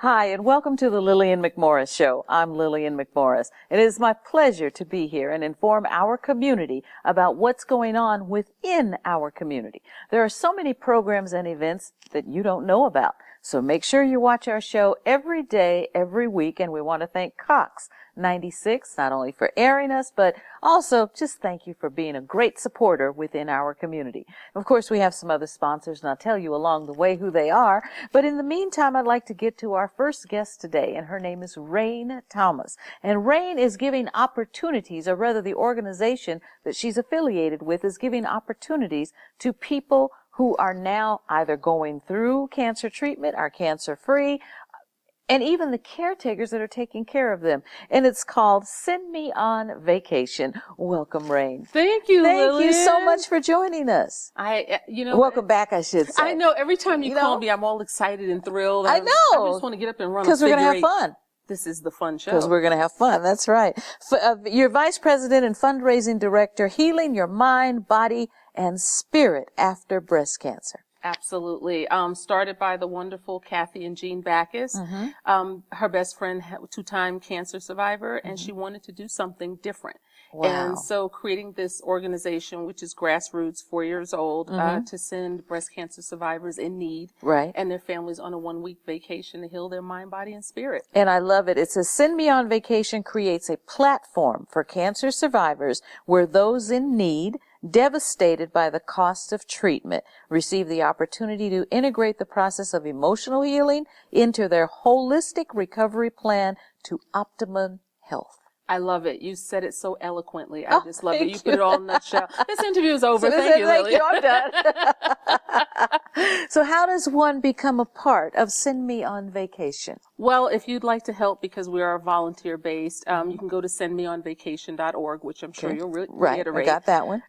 Hi, and welcome to the Lillian McMorris Show. I'm Lillian McMorris. It is my pleasure to be here and inform our community about what's going on within our community. There are so many programs and events that you don't know about. So make sure you watch our show every day, every week, and we want to thank Cox 96, not only for airing us, but also just thank you for being a great supporter within our community. Of course, we have some other sponsors, and I'll tell you along the way who they are. But in the meantime, I'd like to get to our first guest today, and her name is Rhayne Thomas. And Rhayne is giving opportunities, or rather the organization that she's affiliated with is giving opportunities to people who are now either going through cancer treatment, are cancer-free, and even the caretakers that are taking care of them. And it's called Send Me on Vacation. Welcome, Rhayne. Thank you, Lillian. Thank you so much for joining us. Welcome back, I should say. I know. Every time you call me, I'm all excited and thrilled. I know. I just want to get up and run. Because we're going to have fun. This is the fun show. Because we're going to have fun. That's right. You're Vice President and Fundraising Director, Healing Your Mind, Body, and Spirit After Breast Cancer. Absolutely. Started by the wonderful Kathy and Jean Backus. Her best friend, two-time cancer survivor, and she wanted to do something different. Wow. And so creating this organization, which is grassroots, 4 years old, to send breast cancer survivors in need and their families on a 1-week vacation to heal their mind, body, and spirit. And I love it. It says, Send Me on Vacation creates a platform for cancer survivors where those in need, devastated by the cost of treatment, receive the opportunity to integrate the process of emotional healing into their holistic recovery plan to optimum health. I love it. You said it so eloquently. I just love it. You put it all in a nutshell. This interview is over. Thank you, Lily. I'm done. So how does one become a part of Send Me on Vacation? Well, if you'd like to help, because we are volunteer-based, you can go to sendmeonvacation.org, which I'm sure you'll reiterate. I got that one.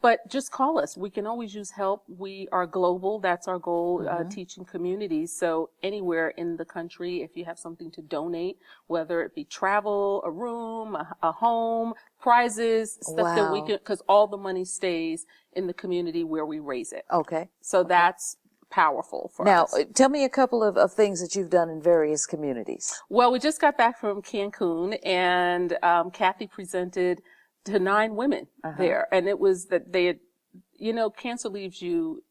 But just call us. We can always use help. We are global. That's our goal, teaching communities. So anywhere in the country, if you have something to donate, whether it be travel, a room, a home, prizes, stuff that we can, because all the money stays in the community where we raise it. Okay. So that's powerful for us. Now, tell me a couple of things that you've done in various communities. Well, we just got back from Cancun, and Kathy presented to 9 women there. And it was that they had, cancer leaves you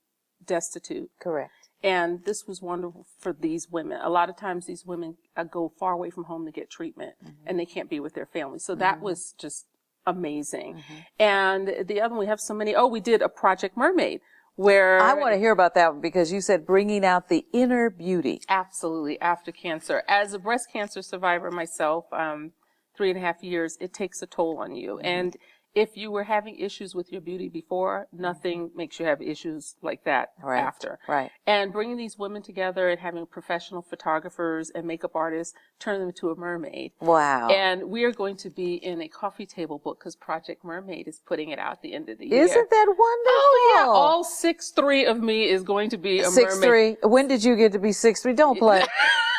destitute. Correct. And this was wonderful for these women. A lot of times these women go far away from home to get treatment, and they can't be with their families. So that was just amazing. And the other one, we have so many. Oh, we did a Project Mermaid, where I want to hear about that one because you said bringing out the inner beauty. Absolutely. After cancer. As a breast cancer survivor myself, 3.5 years, it takes a toll on you. And if you were having issues with your beauty before, nothing makes you have issues like that after. Right. And bringing these women together and having professional photographers and makeup artists turn them into a mermaid. Wow. And we are going to be in a coffee table book because Project Mermaid is putting it out at the end of the year. Isn't that wonderful? Oh, yeah. All 6'3" of me is going to be a mermaid. 6'3". When did you get to be 6'3"? Don't play.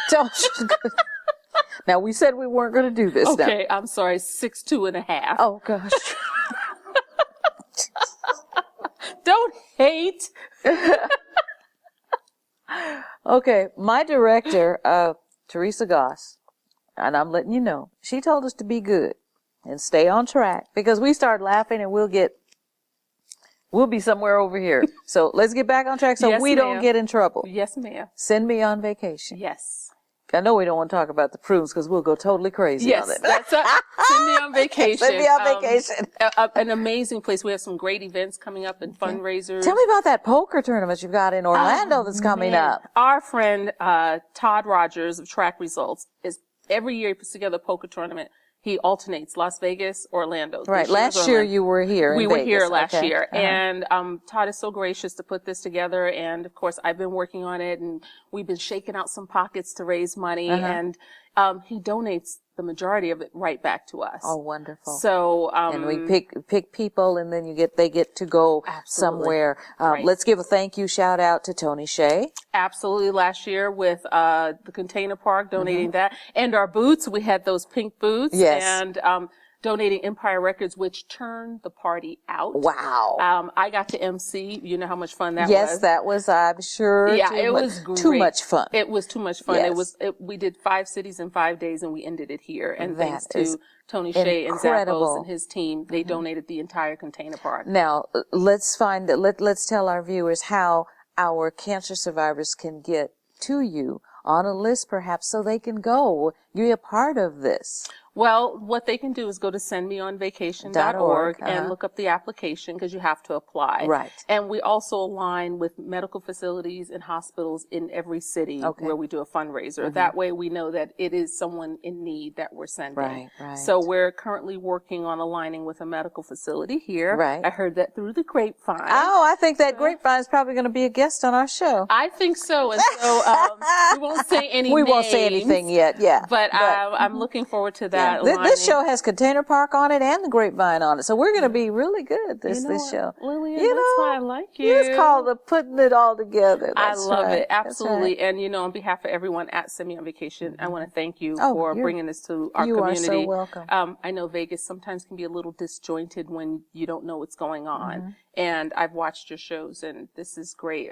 Don't. Now, we said we weren't going to do this. Okay, I'm sorry, 6'2.5". Oh, gosh. Don't hate. Okay, my director, Teresa Goss, and I'm letting you know, she told us to be good and stay on track because we start laughing and we'll be somewhere over here. So let's get back on track so we don't get in trouble. Yes, ma'am. Send Me on Vacation. Yes. I know we don't want to talk about the prunes because we'll go totally crazy on it. Yes, Send Me on Vacation. Send Me on Vacation. An amazing place. We have some great events coming up and fundraisers. Tell me about that poker tournament you've got in Orlando that's coming up. Our friend Todd Rogers of Track Results is every year he puts together a poker tournament. He alternates Las Vegas, Orlando. Right. Last year you were here. We were here last year. And Todd is so gracious to put this together. And of course, I've been working on it and we've been shaking out some pockets to raise money. And he donates the majority of it right back to us. Oh, wonderful. So, and we pick people and then they get to go somewhere. Let's give a thank you shout out to Tony Shea. Absolutely. Last year with, the container park donating that and our boots. We had those pink boots. Yes. And, donating Empire Records, which turned the party out. Wow. I got to MC. You know how much fun that was. Yes, that was, I'm sure. Yeah, it was great. Too much fun. It was too much fun. Yes. We did 5 cities in 5 days, and we ended it here. And That thanks is to Tony Shea and incredible. Zappos and his team, they donated the entire container park. Now, let's tell our viewers how our cancer survivors can get to you on a list, perhaps, so they can go. You're a part of this. Well, what they can do is go to sendmeonvacation.org and look up the application, because you have to apply. Right. And we also align with medical facilities and hospitals in every city where we do a fundraiser. That way we know that it is someone in need that we're sending. Right, right. So we're currently working on aligning with a medical facility here. Right. I heard that through the grapevine. Oh, I think that grapevine is probably going to be a guest on our show. I think so. And so we won't say any We names. won't say anything yet, yeah. But I'm looking forward to that. This show has Container Park on it and the Grapevine on it, so we're going to be really good this show. Lillian, that's why I like you. It's called the putting it all together. That's I love right. it, absolutely. Right. And on behalf of everyone at Send Me on Vacation, I want to thank you for bringing this to our community. You are so welcome. I know Vegas sometimes can be a little disjointed when you don't know what's going on, and I've watched your shows, and this is great.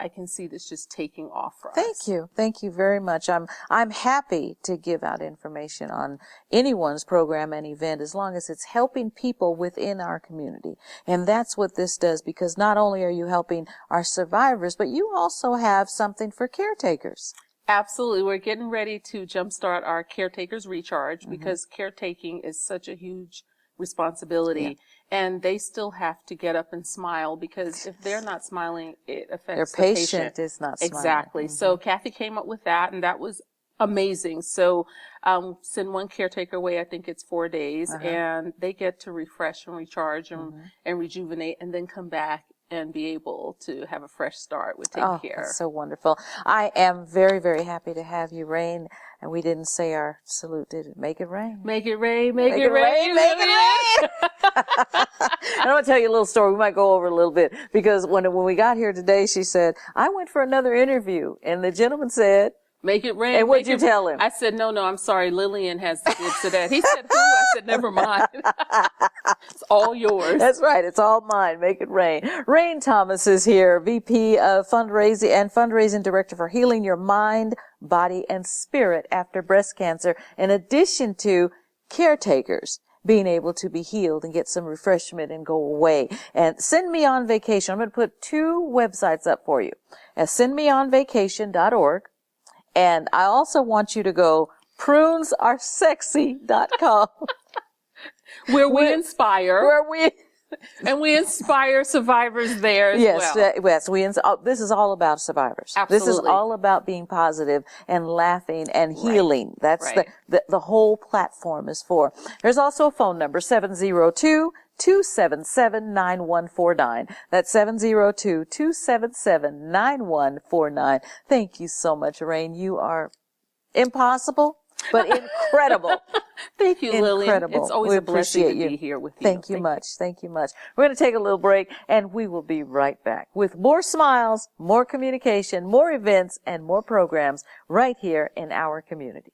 I can see this just taking off for us. Thank you very much. I'm happy to give out information on anyone's program and event as long as it's helping people within our community. And that's what this does, because not only are you helping our survivors, but you also have something for caretakers. Absolutely. We're getting ready to jumpstart our Caretakers Recharge, because caretaking is such a huge responsibility, and they still have to get up and smile, because if they're not smiling, it affects their the patient is not smiling. Exactly. So Kathy came up with that, and that was amazing. So send one caretaker away, I think it's 4 days, and they get to refresh and recharge and rejuvenate, and then come back and be able to have a fresh start with Take Care. That's so wonderful. I am very, very happy to have you, Rhayne. And we didn't say our salute, did it? Make it rain. Make it rain, make it rain, make it rain. And I'm going to tell you a little story. We might go over a little bit, because when we got here today, she said, I went for another interview, and the gentleman said, make it rain. And what'd you tell him? I said, no, I'm sorry. Lillian has the goods to that. He said, who? I said, never mind. It's all yours. That's right. It's all mine. Make it rain. Rhayne Thomas is here, VP of Fundraising and Fundraising Director for Healing Your Mind, Body, and Spirit After Breast Cancer, in addition to caretakers being able to be healed and get some refreshment and go away. And Send Me on Vacation. I'm going to put 2 websites up for you at sendmeonvacation.org. And I also want you to go prunesaresexy.com. Where we inspire. And we inspire survivors there as well. Yes, this is all about survivors. Absolutely. This is all about being positive and laughing and healing. That's the whole platform is for. There's also a phone number, 702-277-9149. That's 702-277-9149. Thank you so much, Rhayne. You are impossible, but incredible. Thank you, Lillian. Incredible. It's always a blessing to be here with you. Thank you much. Thank you much. We're going to take a little break, and we will be right back with more smiles, more communication, more events, and more programs right here in our community.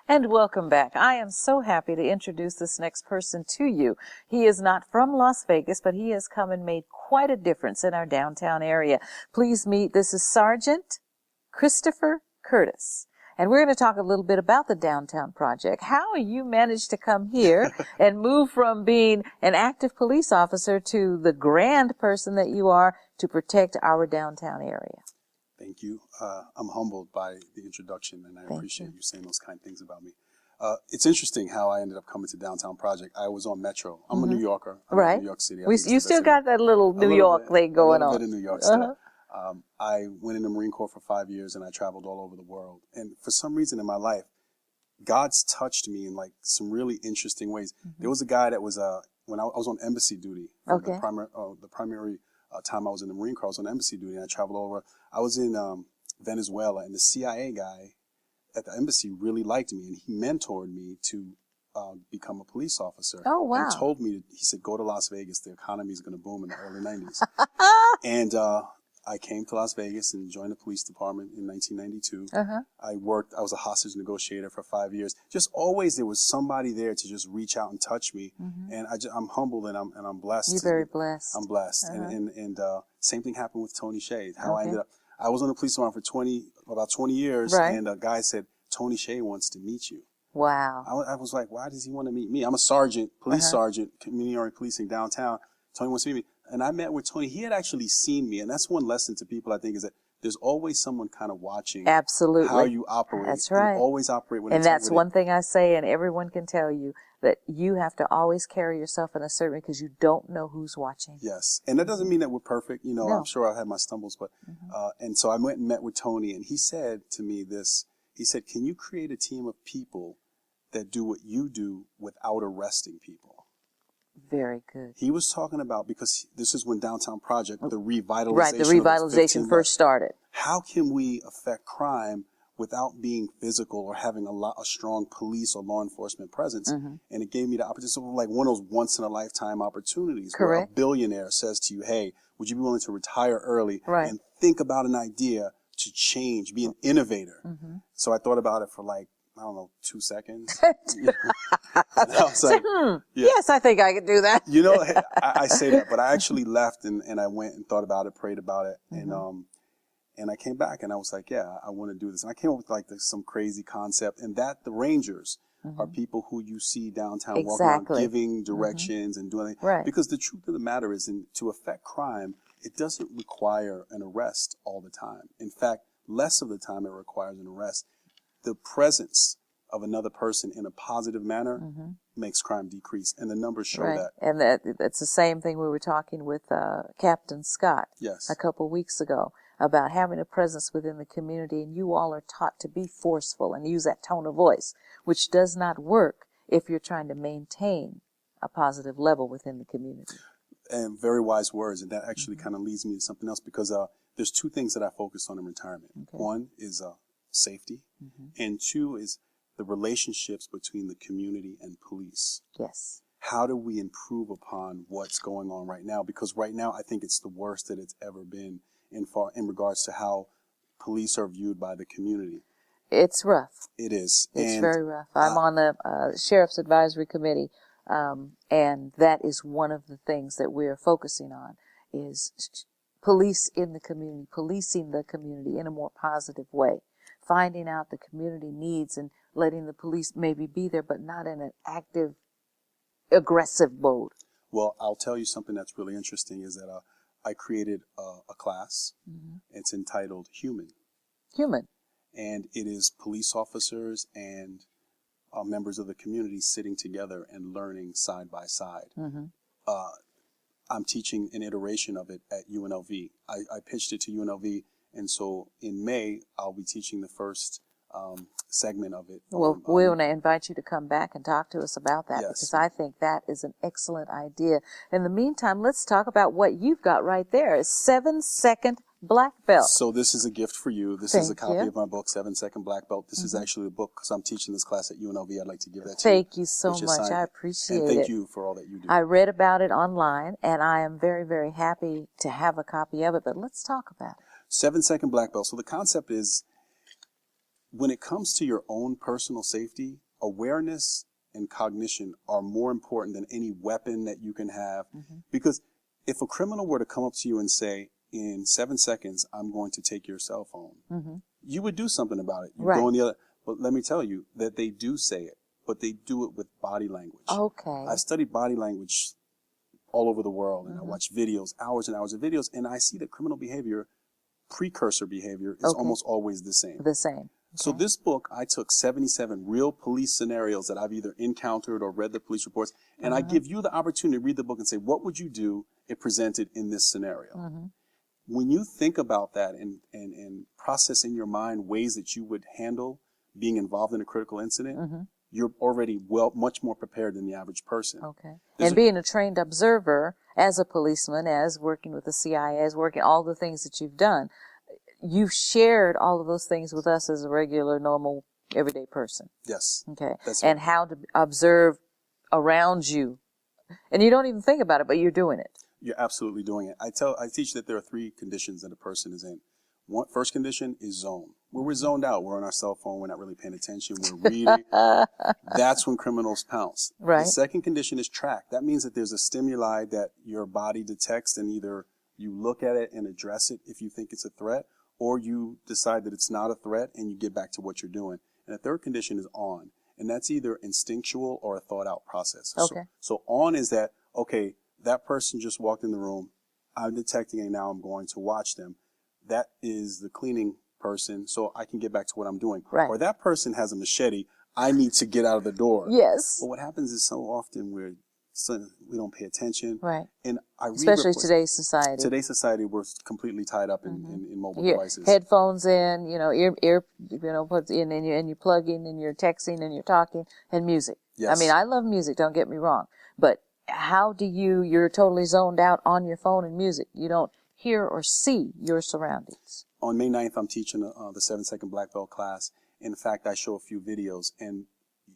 And welcome back. I am so happy to introduce this next person to you. He is not from Las Vegas, but he has come and made quite a difference in our downtown area. Please meet, this is Sergeant Christopher Curtis. And we're going to talk a little bit about the Downtown Project, how you managed to come here and move from being an active police officer to the grand person that you are to protect our downtown area. Thank you. I'm humbled by the introduction, and I appreciate you saying those kind things about me. It's interesting how I ended up coming to Downtown Project. I was on Metro. I'm a New Yorker. I'm Right. from New York City. You still got that little New York thing going on. A little bit in New York still. I went in the Marine Corps for 5 years, and I traveled all over the world. And for some reason in my life, God's touched me in like some really interesting ways. There was a guy that was when I was on embassy duty. For the primary time I was in the Marine Corps, I was on embassy duty, and I traveled all over. I was in Venezuela, and the CIA guy at the embassy really liked me, and he mentored me to become a police officer. Oh, wow. And told me, he said, go to Las Vegas. The economy is going to boom in the early 90s. And I came to Las Vegas and joined the police department in 1992. I was a hostage negotiator for 5 years. Just always there was somebody there to just reach out and touch me. And I'm humbled and I'm blessed. You're very blessed. I'm blessed. And same thing happened with Tony Shea. How I ended up, I was on the police department for about 20 years. Right. And a guy said, Tony Shea wants to meet you. Wow. I was like, why does he want to meet me? I'm a sergeant, police sergeant, community policing downtown. Tony wants to meet me. And I met with Tony. He had actually seen me. And that's one lesson to people, I think, is that there's always someone kind of watching Absolutely. how you operate. That's right. And always operate with integrity. And that's one thing I say, and everyone can tell you, that you have to always carry yourself in a certain way because you don't know who's watching. Yes. And that doesn't mean that we're perfect. You know, No. I'm sure I had my stumbles. But and so I went and met with Tony, and he said to me this. He said, can you create a team of people that do what you do without arresting people? Very good. He was talking about, because this is when Downtown Project, the revitalization. Right, the revitalization first started. How can we affect crime without being physical or having a strong police or law enforcement presence? And it gave me the opportunity, so like one of those once in a lifetime opportunities. Correct. Where a billionaire says to you, hey, would you be willing to retire early and think about an idea to change, be an innovator? So I thought about it for like, I don't know, 2 seconds. And I was like, yes, I think I could do that. You know, I say that, but I actually left and I went and thought about it, prayed about it. And I came back and I was like, yeah, I want to do this. And I came up with like some crazy concept, and that the Rangers are people who you see downtown walking around giving directions and doing things. Right. Because the truth of the matter is, to affect crime, it doesn't require an arrest all the time. In fact, less of the time it requires an arrest. The presence of another person in a positive manner makes crime decrease, and the numbers show that. And that's the same thing we were talking with Captain Scott a couple weeks ago about having a presence within the community, and you all are taught to be forceful and use that tone of voice, which does not work if you're trying to maintain a positive level within the community. And very wise words, and that actually kind of leads me to something else, because there's two things that I focus on in retirement. One is safety, and two is the relationships between the community and police. Yes. How do we improve upon what's going on right now? Because right now I think it's the worst that it's ever been in regards to how police are viewed by the community. It's rough. It is. It's very rough. I'm on the Sheriff's Advisory Committee, and that is one of the things that we're focusing on, is police in the community, policing the community in a more positive way, finding out the community needs and letting the police maybe be there, but not in an active, aggressive mode. Well, I'll tell you something that's really interesting is that I created a class. It's entitled Human. Human. And it is police officers and members of the community sitting together and learning side by side. I'm teaching an iteration of it at UNLV. I pitched it to UNLV, and so in May, I'll be teaching the first segment of it. Well, we want to invite you to come back and talk to us about that, because I think that is an excellent idea. In the meantime, let's talk about what you've got right there. A 7-second black belt. So this is a gift for you. This is a copy of my book, 7-Second Black Belt. This is actually the book, because I'm teaching this class at UNLV. I'd like to give that to you. Thank you so much. I appreciate it. And thank you for all that you do. I read about it online, and I am very, very happy to have a copy of it, but let's talk about it. 7-Second Black Belt. So the concept is, when it comes to your own personal safety, awareness and cognition are more important than any weapon that you can have. Because if a criminal were to come up to you and say, in 7 seconds, I'm going to take your cell phone, you would do something about it. You go on the other. But let me tell you that they do say it, but they do it with body language. Okay. I studied body language all over the world, and I watch videos, hours and hours of videos, and I see that criminal behavior, precursor behavior, is almost always the same. The same. So this book, I took 77 real police scenarios that I've either encountered or read the police reports, and I give you the opportunity to read the book and say, what would you do if presented in this scenario? When you think about that and process in your mind ways that you would handle being involved in a critical incident, you're already much more prepared than the average person. Okay. And being a trained observer as a policeman, as working with the CIA, as working all the things that you've done, you've shared all of those things with us as a regular, normal, everyday person. Yes. Okay. That's and right. how to observe around you. And you don't even think about it, but you're doing it. You're absolutely doing it. I teach that there are 3 conditions that a person is in. First condition is zone. Where we're zoned out, we're on our cell phone, we're not really paying attention, we're reading. That's when criminals pounce. Right. The second condition is track. That means that there's a stimuli that your body detects, and either you look at it and address it if you think it's a threat, or you decide that it's not a threat and you get back to what you're doing. And the third condition is on. And that's either instinctual or a thought out process. Okay. So on is that, okay, that person just walked in the room. I'm detecting it now. I'm going to watch them. That is the cleaning person, so I can get back to what I'm doing. Right. Or that person has a machete. I need to get out of the door. Yes. But what happens is so often we don't pay attention. Right. And I read Especially reports. today's society. Today's society, we're completely tied up in mobile Your devices. headphones in, puts in, and you plug in, and you're texting, and you're talking, and music. Yes. I mean, I love music, don't get me wrong. But how do you're totally zoned out on your phone and music. You don't hear or see your surroundings. On May 9th, I'm teaching the 7-second black belt class. In fact, I show a few videos, and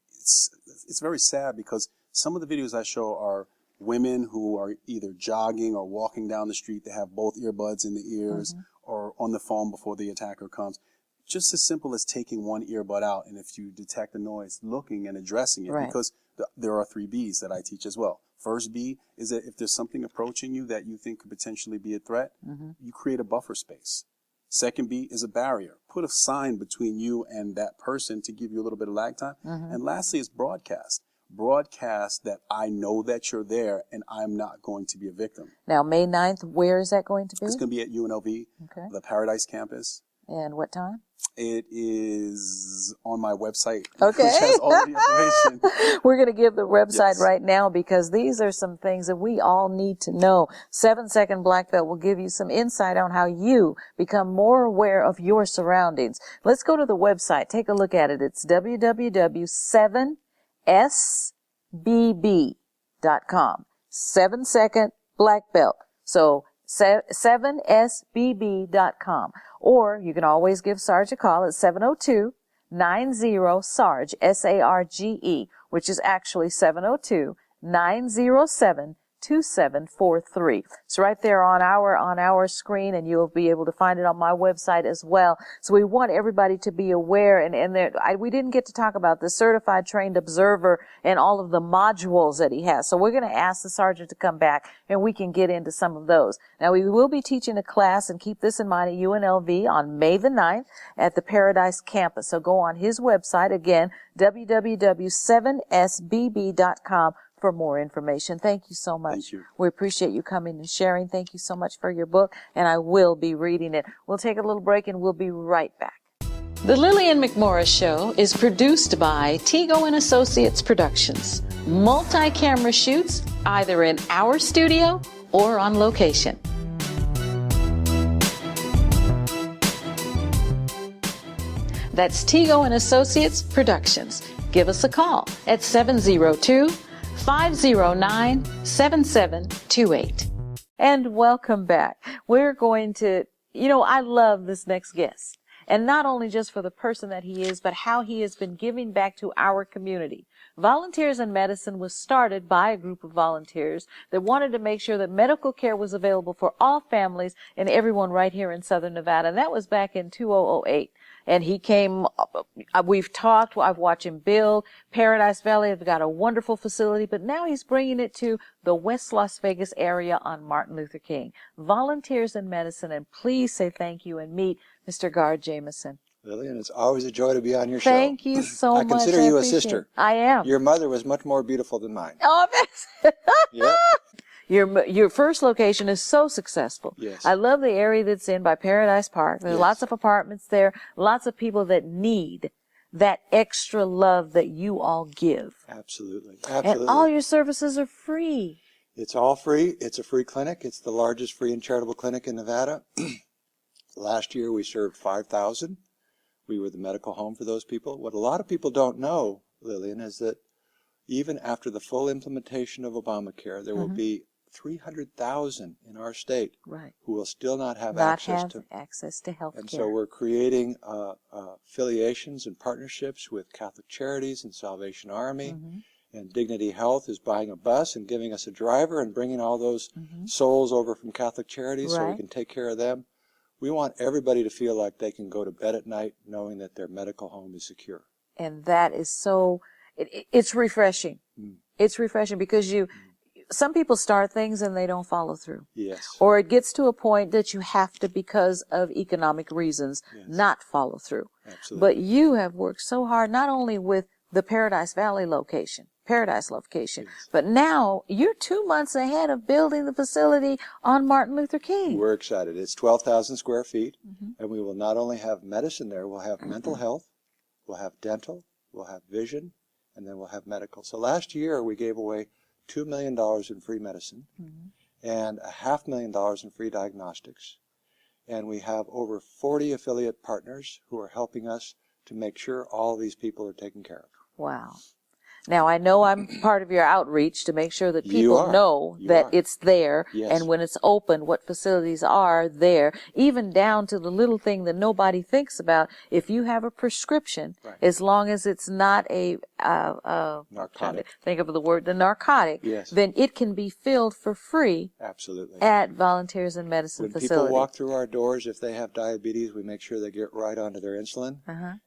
it's very sad because some of the videos I show are women who are either jogging or walking down the street. They have both earbuds in the ears or on the phone before the attacker comes. Just as simple as taking one earbud out, and if you detect a noise, looking and addressing it, because there are 3 B's that I teach as well. First B is that if there's something approaching you that you think could potentially be a threat, you create a buffer space. Second B is a barrier. Put a sign between you and that person to give you a little bit of lag time. And lastly is broadcast. Broadcast that I know that you're there and I'm not going to be a victim. Now, May 9th, where is that going to be? It's going to be at UNLV, the Paradise campus. And what time? It is on my website, Okay. which has all the information. We're going to give the website right now because these are some things that we all need to know. 7-second black belt will give you some insight on how you become more aware of your surroundings. Let's go to the website. Take a look at it. It's www.7sbb.com. 7-second black belt. So 7sbb.com. Or you can always give Sarge a call at 702-90-SARGE, S-A-R-G-E, which is actually 702-907-2743. It's right there on our screen, and you'll be able to find it on my website as well. So we want everybody to be aware, we didn't get to talk about the certified trained observer and all of the modules that he has. So we're going to ask the sergeant to come back, and we can get into some of those. Now, we will be teaching a class, and keep this in mind, at UNLV on May the 9th at the Paradise campus. So go on his website, again, www.7sbb.com. for more information. Thank you so much. Thank you. We appreciate you coming and sharing. Thank you so much for your book, and I will be reading it. We'll take a little break, and we'll be right back. The Lillian McMorris Show is produced by Tego and Associates Productions. Multi-camera shoots, either in our studio or on location. That's Tego and Associates Productions. Give us a call at 702-509-7728. And welcome back. We're going to, I love this next guest. And not only just for the person that he is, but how he has been giving back to our community. Volunteers in Medicine was started by a group of volunteers that wanted to make sure that medical care was available for all families and everyone right here in Southern Nevada. And that was back in 2008. And he came, we've talked, I've watched him build. Paradise Valley have got a wonderful facility, but now he's bringing it to the West Las Vegas area on Martin Luther King. Volunteers in Medicine, and please say thank you and meet Mr. Gard Jameson. Lillian, it's always a joy to be on your show. Thank you so much. I consider you a appreciate sister. I am. Your mother was much more beautiful than mine. Oh, Yeah. Your first location is so successful. Yes. I love the area that's in by Paradise Park. There's Yes. lots of apartments there, lots of people that need that extra love that you all give. Absolutely. And Absolutely. all your services are free. It's all free. It's a free clinic. It's the largest free and charitable clinic in Nevada. Last year we served 5,000. We were the medical home for those people. What a lot of people don't know, Lillian, is that even after the full implementation of Obamacare, there will be 300,000 in our state Right. who will still not have Not access have to. access to health And care. so we're creating affiliations and partnerships with Catholic Charities and Salvation Army. And Dignity Health is buying a bus and giving us a driver and bringing all those souls over from Catholic Charities so we Right. can take care of them. We want everybody to feel like they can go to bed at night knowing that their medical home is secure. And that is so, it's refreshing. It's refreshing because some people start things and they don't follow through. Yes. Or it gets to a point that you have to, because of economic reasons, not follow through. Absolutely. But you have worked so hard, not only with the Paradise location, but now you're 2 months ahead of building the facility on Martin Luther King. We're excited. It's 12,000 square feet, and we will not only have medicine there, we'll have mental health, we'll have dental, we'll have vision, and then we'll have medical. So last year we gave away $2 million in free medicine and $500,000 in free diagnostics. And we have over 40 affiliate partners who are helping us to make sure all these people are taken care of. Wow. Now, I know I'm part of your outreach to make sure that You people are. know You that are. it's there, Yes. and when it's open, what facilities are there, even down to the little thing that nobody thinks about. If you have a prescription, Right. as long as it's not a Narcotic. think of the word, the narcotic, Yes. then it can be filled for free Absolutely. at Volunteers in Medicine When facility. people walk through our doors, if they have diabetes, we make sure they get right onto their insulin.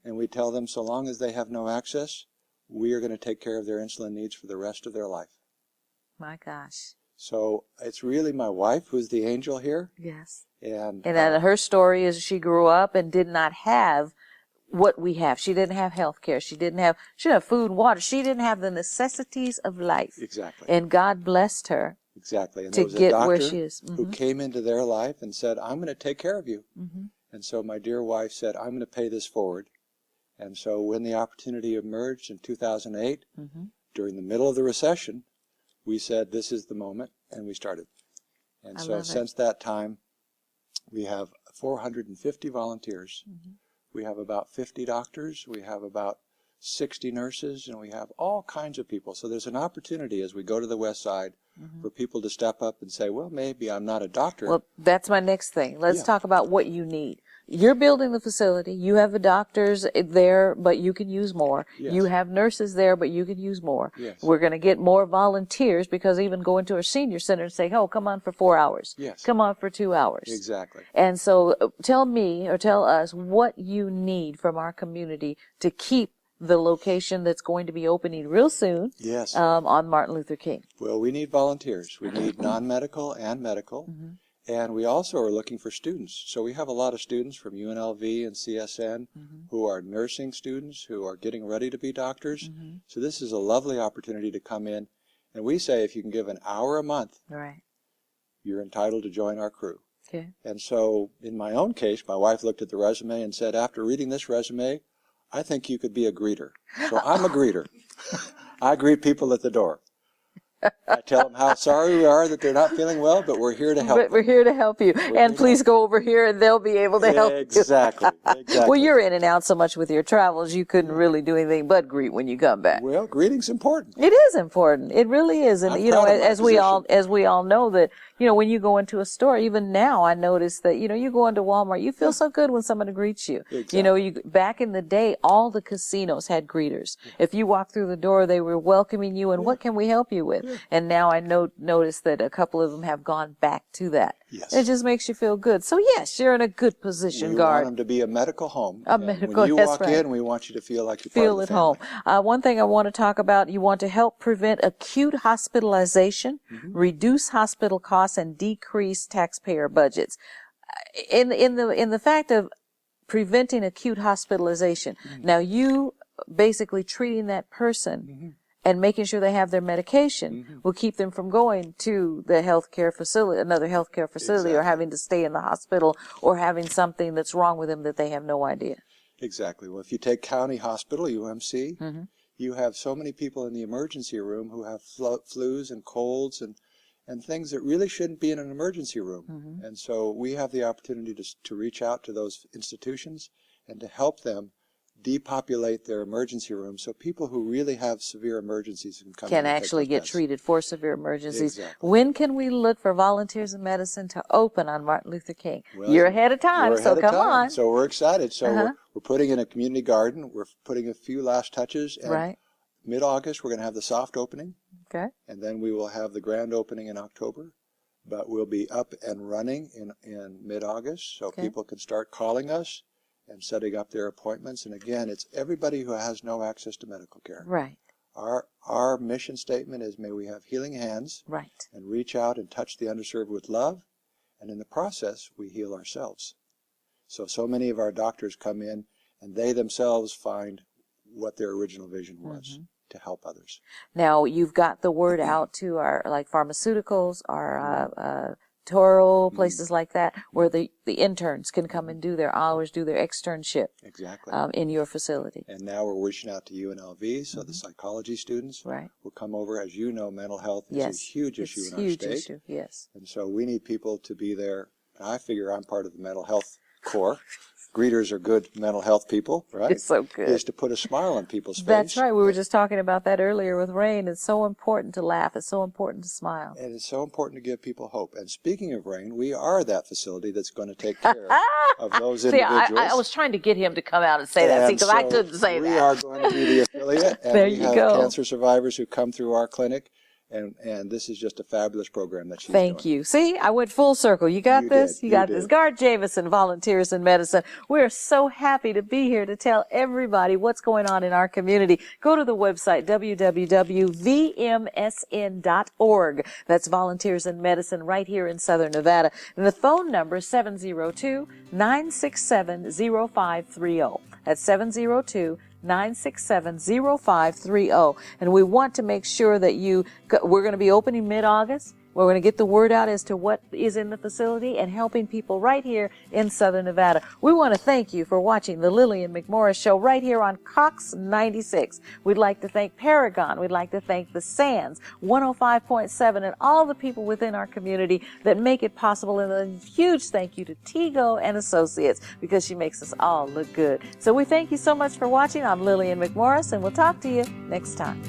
And we tell them so long as they have no access, we are going to take care of their insulin needs for the rest of their life. My gosh. So it's really my wife who's the angel here. Yes. And And her story is she grew up and did not have what we have. She didn't have health care. She didn't have food, water. She didn't have the necessities of life. Exactly. And God blessed her. Exactly. And to there was a get doctor where she is. who came into their life and said, I'm going to take care of you. And so my dear wife said, I'm going to pay this forward. And so when the opportunity emerged in 2008, during the middle of the recession, we said, this is the moment, and we started. And I so love it. since that time, we have 450 volunteers. We have about 50 doctors. We have about 60 nurses, and we have all kinds of people. So there's an opportunity as we go to the West Side for people to step up and say, well, maybe I'm not a doctor. Well, that's my next thing. Let's Yeah. talk about what you need. You're building the facility. You have the doctors there, but you can use more. Yes. You have nurses there, but you can use more. Yes. We're going to get more volunteers because even going to a senior center and say, oh, come on for 4 hours. Yes. Come on for 2 hours. Exactly. And so tell me or tell us what you need from our community to keep the location that's going to be opening real soon Yes. on Martin Luther King. Well, we need volunteers. We need non-medical and medical. And we also are looking for students. So we have a lot of students from UNLV and CSN who are nursing students, who are getting ready to be doctors. So this is a lovely opportunity to come in. And we say if you can give an hour a month, Right. you're entitled to join our crew. Okay. And so in my own case, my wife looked at the resume and said, after reading this resume, I think you could be a greeter. So I'm a greeter. I greet people at the door. I tell them how sorry we are that they're not feeling well, but we're here to help But we're here to help you. And please go over here and they'll be able to help you. Exactly. Well, you're in and out so much with your travels, you couldn't really do anything but greet when you come back. Well, greeting's important. It is important. It really is. And, I'm you know, proud of my as we all know that, you know, when you go into a store, even now I notice that, you know, you go into Walmart, you feel so good when somebody greets you. Exactly. You know, back in the day, all the casinos had greeters. If you walked through the door, they were welcoming you and what can we help you with? And now I notice that a couple of them have gone back to that. Yes. It just makes you feel good. So yes, you're in a good position, We Gard. want them to be a medical home. A And medical- when you that's walk right. in, we want you to feel like you're Feel part at of the home. family. One thing I want to talk about, you want to help prevent acute hospitalization, reduce hospital costs, and decrease taxpayer budgets. In the fact of preventing acute hospitalization, now you basically treating that person and making sure they have their medication will keep them from going to the healthcare facility, another healthcare facility, or having to stay in the hospital, or having something that's wrong with them that they have no idea. Exactly. Well, if you take county hospital, UMC, you have so many people in the emergency room who have flus and colds and things that really shouldn't be in an emergency room. And so we have the opportunity to reach out to those institutions and to help them depopulate their emergency rooms so people who really have severe emergencies can actually get treated for severe emergencies. Exactly. When can we look for Volunteers in Medicine to open on Martin Luther King? Well, you're ahead of time, so come on. So we're excited. So we're putting in a community garden. We're putting a few last touches. And mid-August, we're going to have the soft opening. Okay. And then we will have the grand opening in October. But we'll be up and running in mid-August, so people can start calling us and setting up their appointments. And again, it's everybody who has no access to medical care. Right. Our mission statement is, may we have healing hands. Right. And reach out and touch the underserved with love. And in the process, we heal ourselves. So many of our doctors come in and they themselves find what their original vision was to help others. Now, you've got the word out to our, like, pharmaceuticals, our Toro, places like that, where the interns can come and do their hours, do their externship. Exactly. In your facility. And now we're reaching out to UNLV, so the psychology students will come over. As you know, mental health is a huge issue in our state. Issue, yes. And so we need people to be there. And I figure I'm part of the mental health corps. Greeters are good mental health people, right? It's so good. Is to put a smile on people's face. That's right. We were just talking about that earlier with Rhayne. It's so important to laugh. It's so important to smile. And it's so important to give people hope. And speaking of Rhayne, we are that facility that's going to take care of those individuals. I was trying to get him to come out and say that, because I couldn't say that. We are going to be the affiliate. And there we you have go. cancer survivors who come through our clinic. And this is just a fabulous program that she's Thank doing. you. See, I went full circle. You got this? You got this. Gard Jameson, Volunteers in Medicine. We're so happy to be here to tell everybody what's going on in our community. Go to the website, www.vmsn.org. That's Volunteers in Medicine right here in Southern Nevada. And the phone number is 702-967-0530. That's 702-967-0530. And we want to make sure that we're going to be opening mid-August. We're going to get the word out as to what is in the facility and helping people right here in Southern Nevada. We want to thank you for watching the Lillian McMorris Show right here on Cox 96. We'd like to thank Paragon. We'd like to thank the Sands, 105.7, and all the people within our community that make it possible. And a huge thank you to Tego and Associates, because she makes us all look good. So we thank you so much for watching. I'm Lillian McMorris, and we'll talk to you next time.